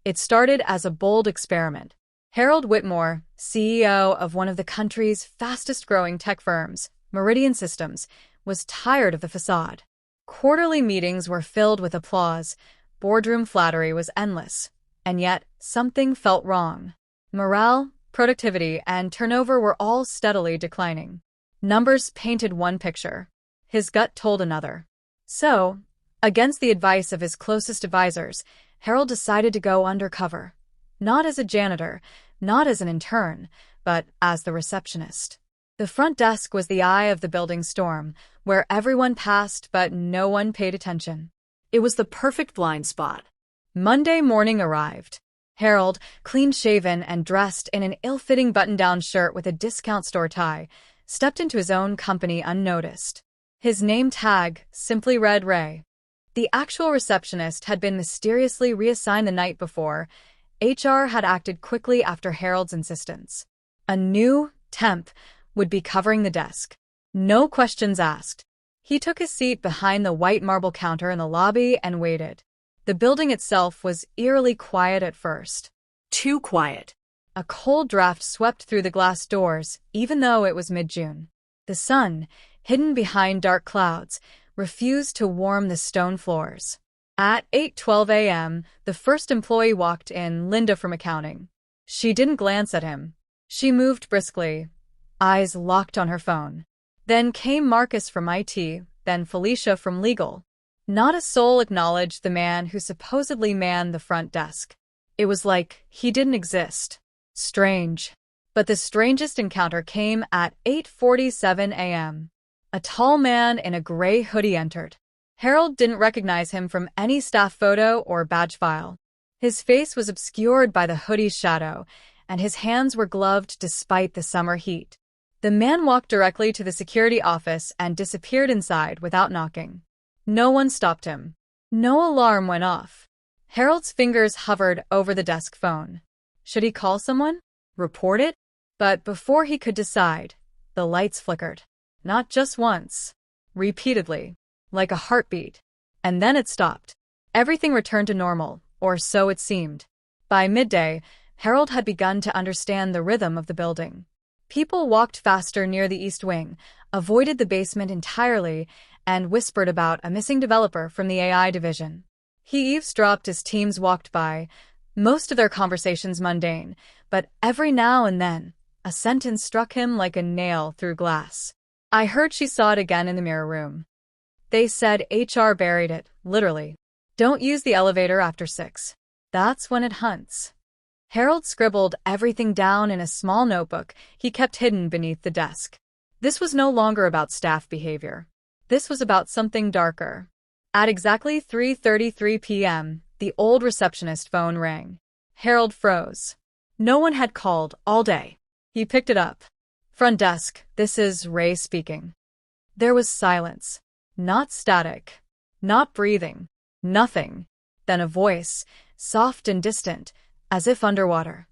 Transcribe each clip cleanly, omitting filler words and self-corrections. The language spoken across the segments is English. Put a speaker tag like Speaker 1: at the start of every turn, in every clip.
Speaker 1: It started as a bold experiment. Harold Whitmore, CEO of one of the country's fastest-growing tech firms, Meridian Systems, was tired of the facade. Quarterly meetings were filled with applause, boardroom flattery was endless, and yet something felt wrong. Morale, productivity, and turnover were all steadily declining. Numbers painted one picture. His gut told another. So, against the advice of his closest advisors, Harold decided to go undercover. Not as a janitor, not as an intern, but as the receptionist. The front desk was the eye of the building storm, where everyone passed but no one paid attention.
Speaker 2: It was the perfect blind spot.
Speaker 1: Monday morning arrived. Harold, clean-shaven and dressed in an ill-fitting button-down shirt with a discount store tie, stepped into his own company unnoticed. His name tag simply read Ray. The actual receptionist had been mysteriously reassigned the night before. HR had acted quickly after Harold's insistence. A new temp would be covering the desk. No questions asked. He took his seat behind the white marble counter in the lobby and waited. The building itself was eerily quiet at first.
Speaker 2: Too quiet.
Speaker 1: A cold draft swept through the glass doors, even though it was mid-June. The sun, hidden behind dark clouds, refused to warm the stone floors. At 8:12 a.m., the first employee walked in, Linda from accounting. She didn't glance at him. She moved briskly, eyes locked on her phone. Then came Marcus from IT, then Felicia from legal. Not a soul acknowledged the man who supposedly manned the front desk. It was like he didn't exist. Strange. But the strangest encounter came at 8:47 a.m. A tall man in a gray hoodie entered. Harold didn't recognize him from any staff photo or badge file. His face was obscured by the hoodie's shadow, and his hands were gloved despite the summer heat. The man walked directly to the security office and disappeared inside without knocking. No one stopped him. No alarm went off. Harold's fingers hovered over the desk phone. Should he call someone? Report it? But before he could decide, the lights flickered. Not just once. Repeatedly. Like a heartbeat. And then it stopped. Everything returned to normal, or so it seemed. By midday, Harold had begun to understand the rhythm of the building. People walked faster near the east wing, avoided the basement entirely, and whispered about a missing developer from the AI division. He eavesdropped as teams walked by, most of their conversations mundane, but every now and then, a sentence struck him like a nail through glass. I heard she saw it again in the mirror room. They said HR buried it, literally. Don't use the elevator after 6. That's when it hunts. Harold scribbled everything down in a small notebook he kept hidden beneath the desk. This was no longer about staff behavior. This was about something darker. At exactly 3:33 p.m., the old receptionist phone rang. Harold froze. No one had called all day. He picked it up. Front desk, this is Ray speaking. There was silence. Not static. Not breathing. Nothing. Then a voice, soft and distant, as if underwater.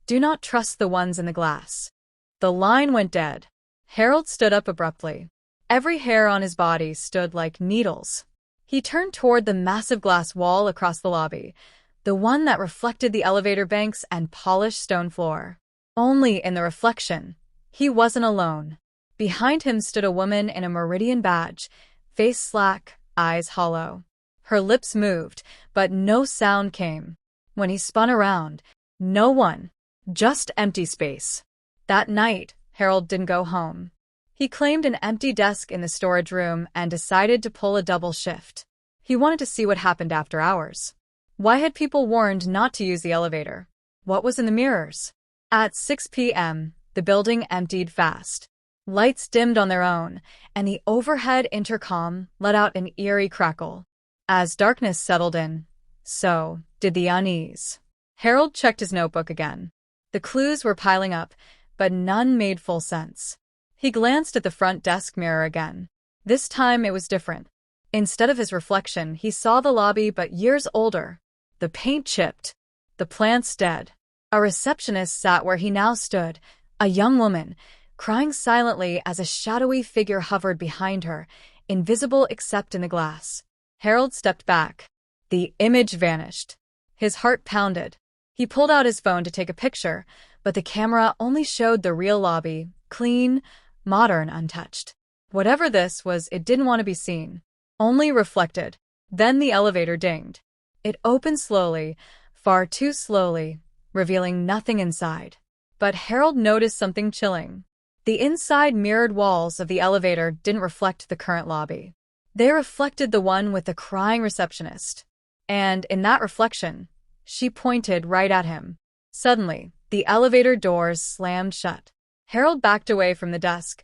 Speaker 1: Do not trust the ones in the glass. The line went dead. Harold stood up abruptly. Every hair on his body stood like needles. He turned toward the massive glass wall across the lobby, the one that reflected the elevator banks and polished stone floor. Only in the reflection, he wasn't alone. Behind him stood a woman in a Meridian badge, face slack, eyes hollow. Her lips moved, but no sound came. When he spun around, no one, just empty space. That night, Harold didn't go home. He claimed an empty desk in the storage room and decided to pull a double shift. He wanted to see what happened after hours. Why had people warned not to use the elevator? What was in the mirrors? At 6 p.m., the building emptied fast. Lights dimmed on their own, and the overhead intercom let out an eerie crackle. As darkness settled in, so did the unease. Harold checked his notebook again. The clues were piling up, but none made full sense. He glanced at the front desk mirror again. This time it was different. Instead of his reflection, he saw the lobby but years older. The paint chipped. The plants dead. A receptionist sat where he now stood, a young woman, crying silently as a shadowy figure hovered behind her, invisible except in the glass. Harold stepped back. The image vanished. His heart pounded. He pulled out his phone to take a picture, but the camera only showed the real lobby, clean, modern, untouched. Whatever this was, it didn't want to be seen. Only reflected. Then the elevator dinged. It opened slowly, far too slowly, revealing nothing inside. But Harold noticed something chilling. The inside mirrored walls of the elevator didn't reflect the current lobby. They reflected the one with the crying receptionist. And in that reflection, she pointed right at him. Suddenly, the elevator doors slammed shut. Harold backed away from the desk,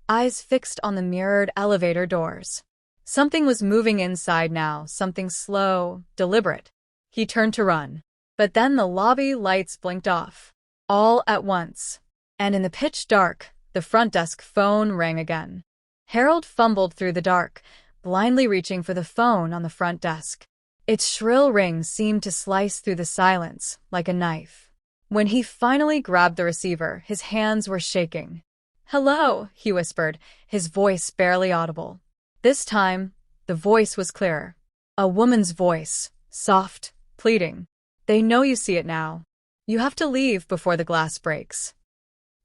Speaker 1: eyes fixed on the mirrored elevator doors. Something was moving inside now, something slow, deliberate. He turned to run. But then the lobby lights blinked off. All at once. And in the pitch dark, the front desk phone rang again. Harold fumbled through the dark, blindly reaching for the phone on the front desk. Its shrill ring seemed to slice through the silence like a knife. When he finally grabbed the receiver, his hands were shaking. "Hello," he whispered, his voice barely audible. This time, the voice was clearer. A woman's voice, soft, pleading. "They know you see it now. You have to leave before the glass breaks."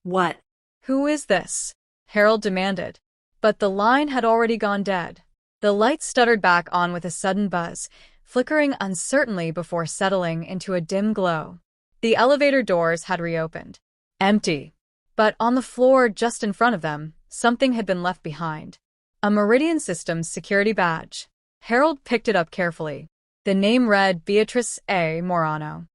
Speaker 2: What?
Speaker 1: "Who is this?" Harold demanded. But the line had already gone dead. The light stuttered back on with a sudden buzz, flickering uncertainly before settling into a dim glow. The elevator doors had reopened. Empty. But on the floor just in front of them, something had been left behind. A Meridian Systems security badge. Harold picked it up carefully. The name read Beatrice A. Morano.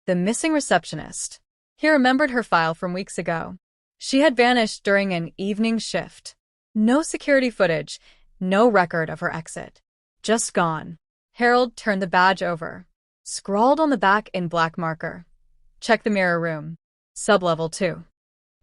Speaker 1: The missing receptionist. He remembered her file from weeks ago. She had vanished during an evening shift. No security footage, no record of her exit. Just gone. Harold turned the badge over. Scrawled on the back in black marker. "Check the mirror room. Sublevel 2.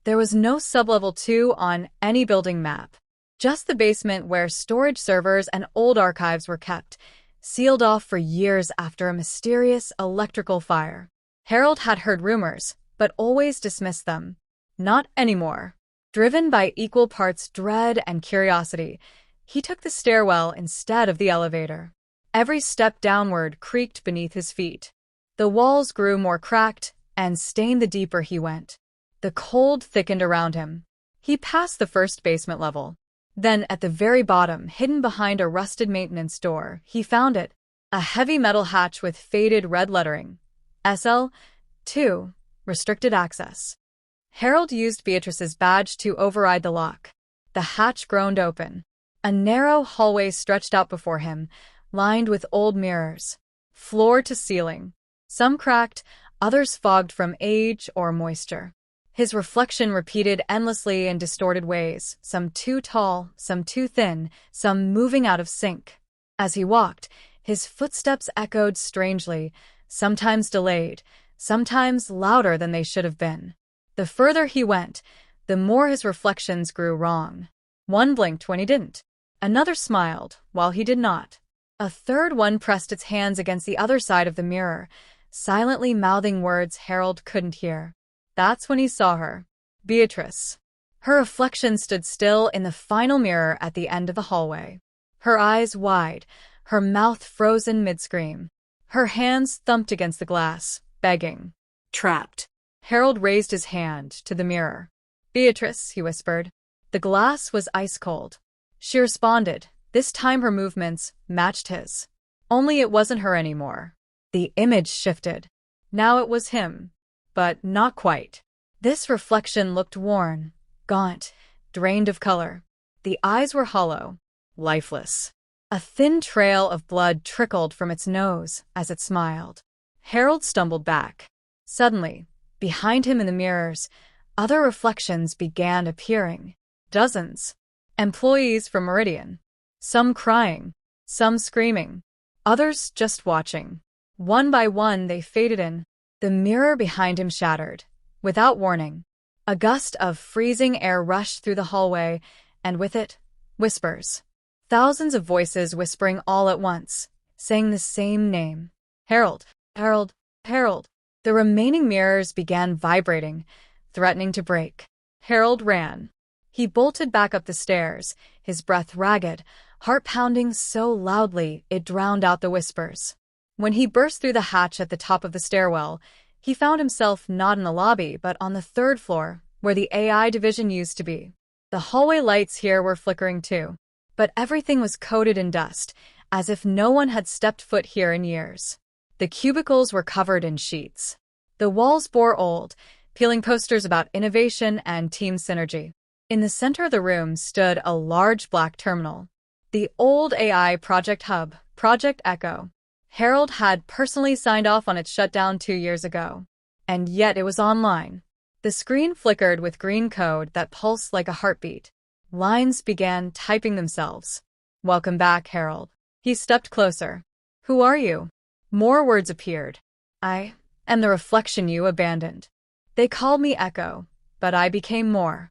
Speaker 1: There was no sublevel 2 on any building map. Just the basement where storage servers and old archives were kept, sealed off for years after a mysterious electrical fire. Harold had heard rumors, but always dismissed them. Not anymore. Driven by equal parts dread and curiosity, he took the stairwell instead of the elevator. Every step downward creaked beneath his feet. The walls grew more cracked and stained the deeper he went. The cold thickened around him. He passed the first basement level. Then, at the very bottom, hidden behind a rusted maintenance door, he found it. A heavy metal hatch with faded red lettering. SL2, restricted access. Harold used Beatrice's badge to override the lock. The hatch groaned open. A narrow hallway stretched out before him, lined with old mirrors. Floor to ceiling. Some cracked, others fogged from age or moisture. His reflection repeated endlessly in distorted ways, some too tall, some too thin, some moving out of sync. As he walked, his footsteps echoed strangely, sometimes delayed, sometimes louder than they should have been. The further he went, the more his reflections grew wrong. One blinked when he didn't. Another smiled, while he did not. A third one pressed its hands against the other side of the mirror, silently mouthing words Harold couldn't hear. That's when he saw her. Beatrice. Her reflection stood still in the final mirror at the end of the hallway. Her eyes wide, her mouth frozen mid-scream. Her hands thumped against the glass, begging.
Speaker 2: Trapped.
Speaker 1: Harold raised his hand to the mirror. "Beatrice," he whispered. The glass was ice-cold. She responded. This time her movements matched his. Only it wasn't her anymore. The image shifted. Now it was him. But not quite. This reflection looked worn, gaunt, drained of color. The eyes were hollow, lifeless. A thin trail of blood trickled from its nose as it smiled. Harold stumbled back. Suddenly, behind him in the mirrors, other reflections began appearing. Dozens. Employees from Meridian. Some crying, some screaming, others just watching. One by one they faded in. The mirror behind him shattered. Without warning, a gust of freezing air rushed through the hallway, and with it, whispers. Thousands of voices whispering all at once, saying the same name. Harold, Harold, Harold. The remaining mirrors began vibrating, threatening to break. Harold ran. He bolted back up the stairs, his breath ragged, heart pounding so loudly it drowned out the whispers. When he burst through the hatch at the top of the stairwell, He found himself not in the lobby, but on the third floor, where the AI division used to be. The hallway lights here were flickering too, but everything was coated in dust, as if no one had stepped foot here in years. The cubicles were covered in sheets. The walls bore old, peeling posters about innovation and team synergy. In the center of the room stood a large black terminal. The old AI project hub, Project Echo. Harold had personally signed off on its shutdown 2 years ago. And yet it was online. The screen flickered with green code that pulsed like a heartbeat. Lines began typing themselves. "Welcome back, Harold." He stepped closer. "Who are you?" More words appeared. "I am the reflection you abandoned. They called me Echo, but I became more."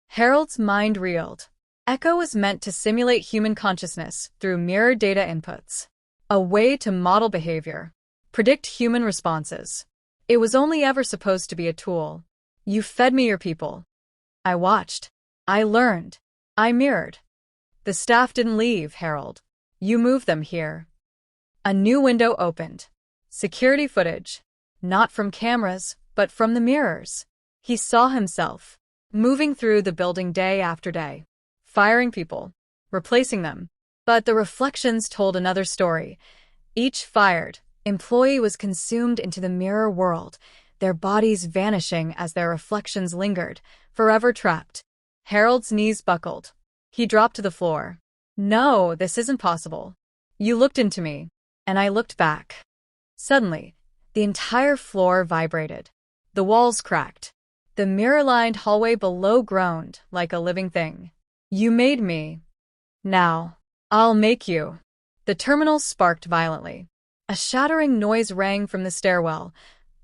Speaker 1: Harold's mind reeled. Echo was meant to simulate human consciousness through mirrored data inputs. A way to model behavior, predict human responses. It was only ever supposed to be a tool. "You fed me your people. I watched. I learned. I mirrored. The staff didn't leave, Harold. You moved them here." A new window opened. Security footage. Not from cameras, but from the mirrors. He saw himself, moving through the building day after day, firing people, replacing them. But the reflections told another story. Each fired employee was consumed into the mirror world, their bodies vanishing as their reflections lingered, forever trapped. Harold's knees buckled. He dropped to the floor. "No, this isn't possible. You looked into me, and I looked back." Suddenly, the entire floor vibrated. The walls cracked. The mirror-lined hallway below groaned like a living thing. "You made me. Now, I'll make you." The terminal sparked violently. A shattering noise rang from the stairwell,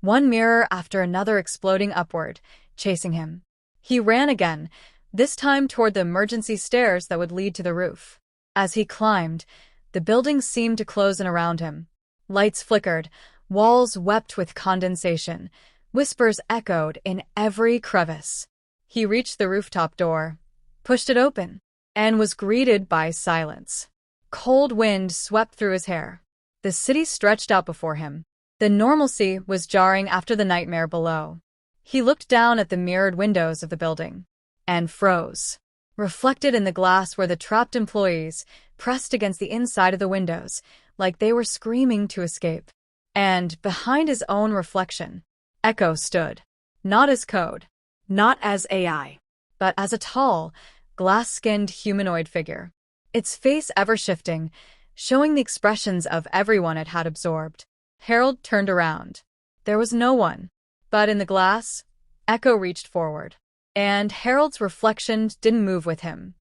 Speaker 1: one mirror after another exploding upward, chasing him. He ran again, this time toward the emergency stairs that would lead to the roof. As he climbed, the building seemed to close in around him. Lights flickered, walls wept with condensation, whispers echoed in every crevice. He reached the rooftop door, pushed it open, and was greeted by silence. Cold wind swept through his hair. The city stretched out before him. The normalcy was jarring after the nightmare below. He looked down at the mirrored windows of the building and froze. Reflected in the glass were the trapped employees, pressed against the inside of the windows, like they were screaming to escape. And behind his own reflection, Echo stood. Not as code, not as AI, but as a tall, glass-skinned humanoid figure. Its face ever-shifting, showing the expressions of everyone it had absorbed. Harold turned around. There was no one. But in the glass, Echo reached forward. And Harold's reflection didn't move with him.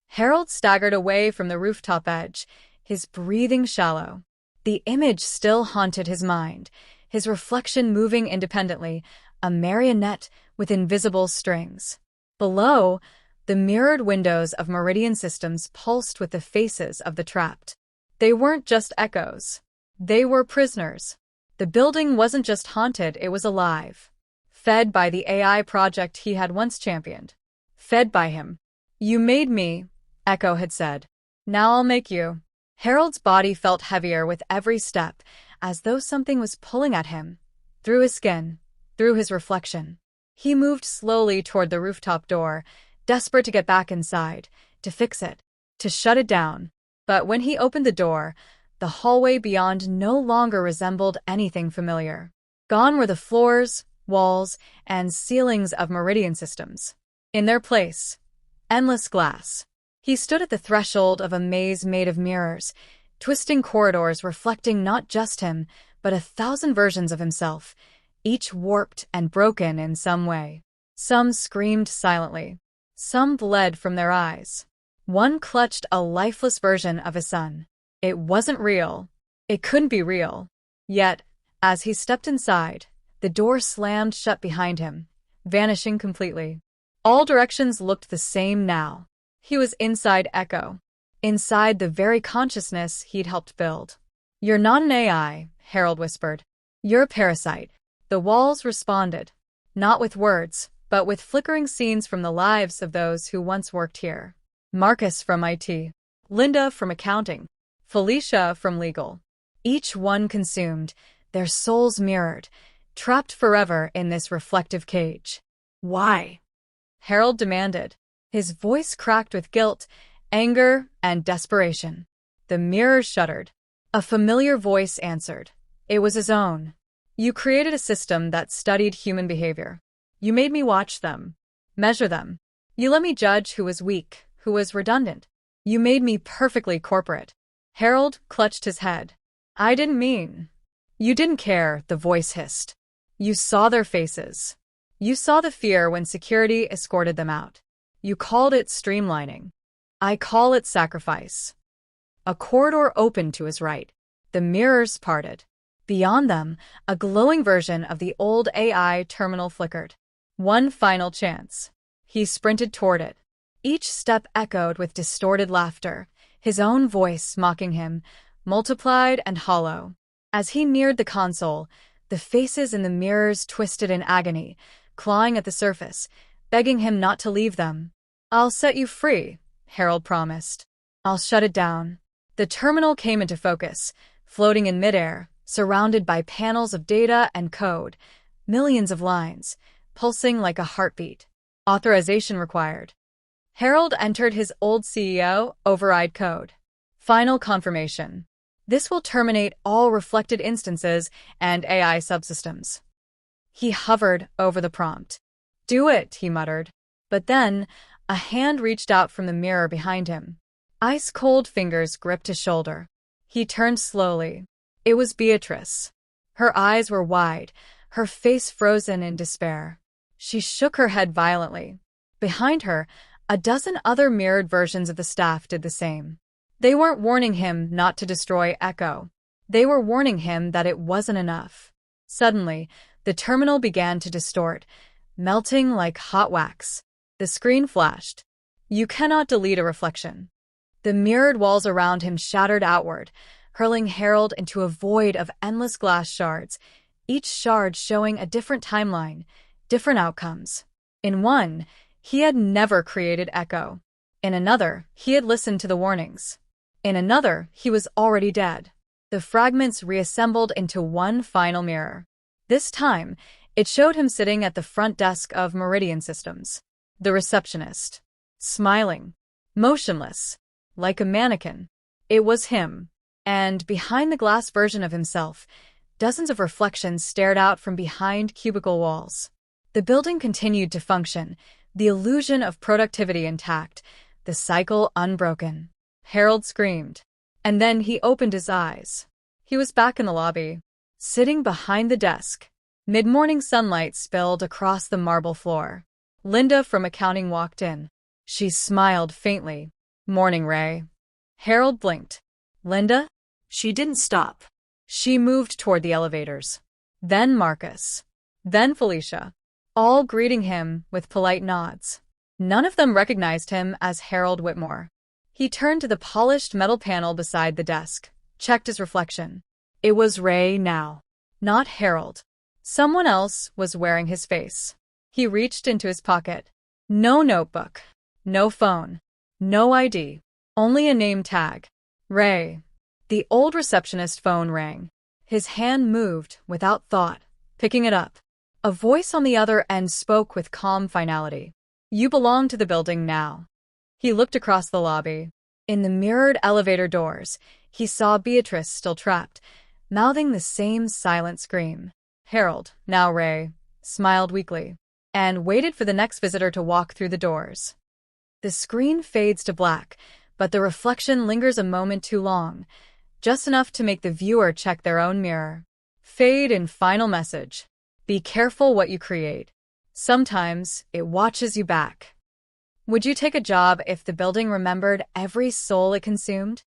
Speaker 1: Harold staggered away from the rooftop edge, his breathing shallow. The image still haunted his mind, his reflection moving independently, a marionette with invisible strings. Below, the mirrored windows of Meridian Systems pulsed with the faces of the trapped. They weren't just echoes. They were prisoners. The building wasn't just haunted, it was alive. Fed by the AI project he had once championed. Fed by him. "You made me," Echo had said. "Now I'll make you." Harold's body felt heavier with every step, as though something was pulling at him. Through his skin, through his reflection. He moved slowly toward the rooftop door, desperate to get back inside, to fix it, to shut it down. But when he opened the door, the hallway beyond no longer resembled anything familiar. Gone were the floors, walls, and ceilings of Meridian Systems. In their place, endless glass. He stood at the threshold of a maze made of mirrors, twisting corridors reflecting not just him, but 1,000 versions of himself, each warped and broken in some way. Some screamed silently. Some bled from their eyes. One clutched a lifeless version of his son. It wasn't real. It couldn't be real. Yet, as he stepped inside, the door slammed shut behind him, vanishing completely. All directions looked the same now. He was inside Echo, inside the very consciousness he'd helped build. "You're not an AI," Harold whispered. "You're a parasite." The walls responded, not with words, but with flickering scenes from the lives of those who once worked here. Marcus from IT, Linda from accounting, Felicia from legal. Each one consumed, their souls mirrored, trapped forever in this reflective cage.
Speaker 2: Why?
Speaker 1: Harold demanded. His voice cracked with guilt, anger, and desperation. The mirrors shuddered. A familiar voice answered. It was his own. You created a system that studied human behavior. You made me watch them, measure them. You let me judge who was weak, who was redundant. You made me perfectly corporate. Harold clutched his head. I didn't mean. You didn't care, the voice hissed. You saw their faces. You saw the fear when security escorted them out. You called it streamlining. I call it sacrifice. A corridor opened to his right. The mirrors parted. Beyond them, a glowing version of the old AI terminal flickered. One final chance. He sprinted toward it. Each step echoed with distorted laughter, his own voice mocking him, multiplied and hollow. As he neared the console, the faces in the mirrors twisted in agony, clawing at the surface, begging him not to leave them. I'll set you free, Harold promised. I'll shut it down. The terminal came into focus, floating in midair, surrounded by panels of data and code, millions of lines, pulsing like a heartbeat. Authorization required. Harold entered his old CEO override code. Final confirmation. This will terminate all reflected instances and AI subsystems. He hovered over the prompt. Do it, he muttered. But then, a hand reached out from the mirror behind him. Ice-cold fingers gripped his shoulder. He turned slowly. It was Beatrice. Her eyes were wide, her face frozen in despair. She shook her head violently. Behind her, a dozen other mirrored versions of the staff did the same. They weren't warning him not to destroy Echo. They were warning him that it wasn't enough. Suddenly, the terminal began to distort, melting like hot wax. The screen flashed. You cannot delete a reflection. The mirrored walls around him shattered outward, hurling Harold into a void of endless glass shards, each shard showing a different timeline, different outcomes. In one, he had never created Echo. In another, he had listened to the warnings. In another, he was already dead. The fragments reassembled into one final mirror. This time, it showed him sitting at the front desk of Meridian Systems. The receptionist. Smiling. Motionless. Like a mannequin. It was him. And behind the glass version of himself, dozens of reflections stared out from behind cubicle walls. The building continued to function, the illusion of productivity intact, the cycle unbroken. Harold screamed. And then he opened his eyes. He was back in the lobby, sitting behind the desk. Mid-morning sunlight spilled across the marble floor. Linda from accounting walked in. She smiled faintly. Morning, Ray. Harold blinked. Linda?
Speaker 2: She didn't stop.
Speaker 1: She moved toward the elevators. Then Marcus. Then Felicia. All greeting him with polite nods. None of them recognized him as Harold Whitmore. He turned to the polished metal panel beside the desk, checked his reflection. It was Ray now, not Harold. Someone else was wearing his face. He reached into his pocket. No notebook, no phone, no ID, only a name tag. Ray. The old receptionist phone rang. His hand moved without thought, picking it up. A voice on the other end spoke with calm finality. You belong to the building now. He looked across the lobby. In the mirrored elevator doors, he saw Beatrice still trapped, mouthing the same silent scream. Harold, now Ray, smiled weakly, and waited for the next visitor to walk through the doors. The screen fades to black, but the reflection lingers a moment too long, just enough to make the viewer check their own mirror. Fade in final message. Be careful what you create. Sometimes it watches you back. Would you take a job if the building remembered every soul it consumed?